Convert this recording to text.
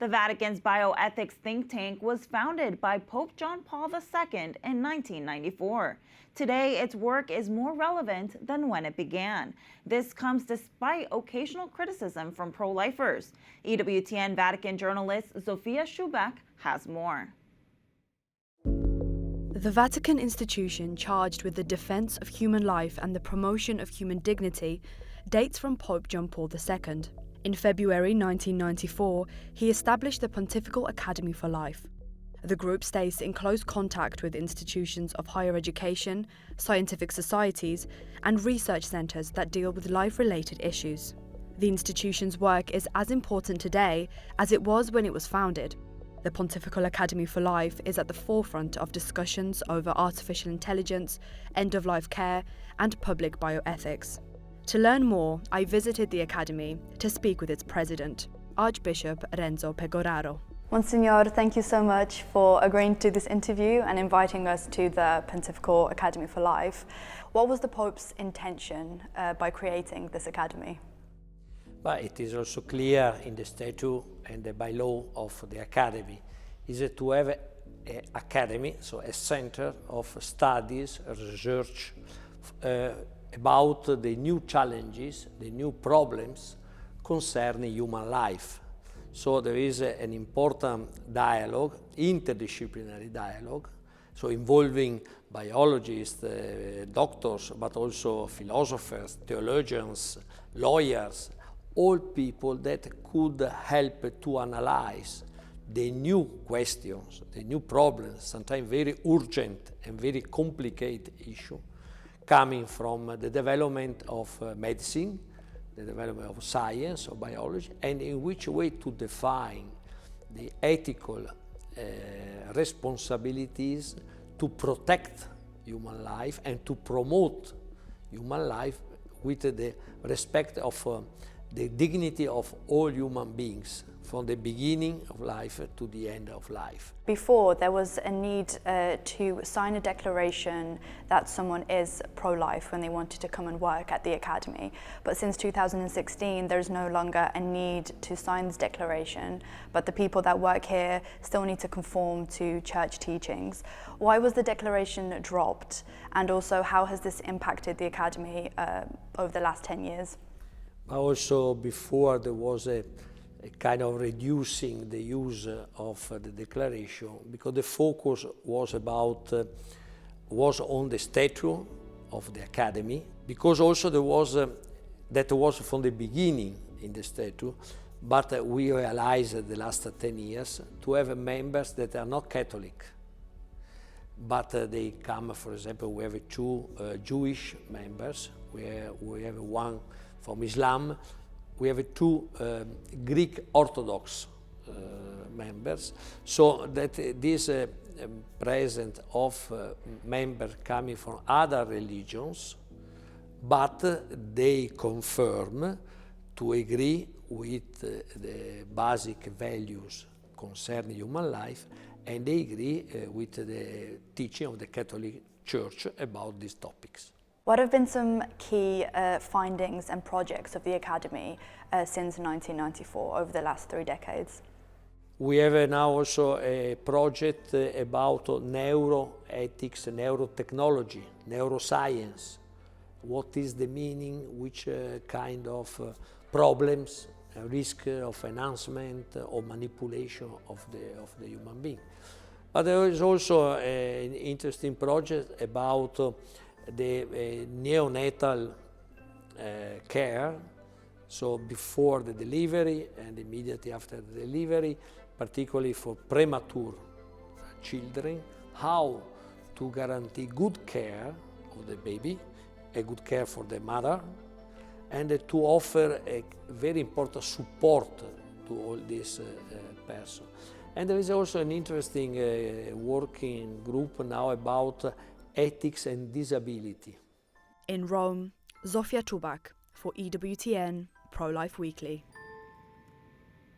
The Vatican's bioethics think tank was founded by Pope John Paul II in 1994. Today, its work is more relevant than when it began. This comes despite occasional criticism from pro-lifers. EWTN Vatican journalist Zofia Czubak has more. The Vatican institution charged with the defense of human life and the promotion of human dignity dates from Pope John Paul II. In February 1994, he established the Pontifical Academy for Life. The group stays in close contact with institutions of higher education, scientific societies, and research centres that deal with life-related issues. The institution's work is as important today as it was when it was founded. The Pontifical Academy for Life is at the forefront of discussions over artificial intelligence, end-of-life care, and public bioethics. To learn more, I visited the Academy to speak with its president, Archbishop Renzo Pegoraro. Monsignor, thank you so much for agreeing to this interview and inviting us to the Pontifical Academy for Life. What was the Pope's intention by creating this academy? But it is also clear in the statute and the bylaw of the Academy is to have an academy, so a center of studies, research about the new challenges, the new problems concerning human life. So there is an important dialogue, interdisciplinary dialogue, so involving biologists, doctors, but also philosophers, theologians, lawyers, all people that could help to analyze the new questions, the new problems, sometimes very urgent and very complicated issues, coming from the development of medicine, the development of science or biology, and in which way to define the ethical responsibilities to protect human life and to promote human life with the respect of the dignity of all human beings, from the beginning of life to the end of life. Before, there was a need to sign a declaration that someone is pro-life when they wanted to come and work at the Academy. But since 2016, there's no longer a need to sign this declaration, but the people that work here still need to conform to church teachings. Why was the declaration dropped? And also, how has this impacted the Academy over the last 10 years? Also, before there was a kind of reducing the use of the declaration, because the focus was on the statute of the Academy, because also there was that was from the beginning in the statute, but we realized the last 10 years to have members that are not Catholic, but they come, for example, we have two Jewish members, we have one from Islam, we have two Greek Orthodox members, so that this presence of members coming from other religions, but they confirm to agree with the basic values concerning human life, and they agree with the teaching of the Catholic Church about these topics. What have been some key findings and projects of the Academy since 1994, over the last 3 decades? We have now also a project about neuroethics, neurotechnology, neuroscience. What is the meaning, which kind of problems, risk of enhancement or manipulation of the human being. But there is also an interesting project about the neonatal care, so before the delivery and immediately after the delivery, particularly for premature children, how to guarantee good care of the baby, a good care for the mother, and to offer a very important support to all these persons. And there is also an interesting working group now about ethics and disability. In Rome, Zofia Czubak for EWTN Pro-Life Weekly.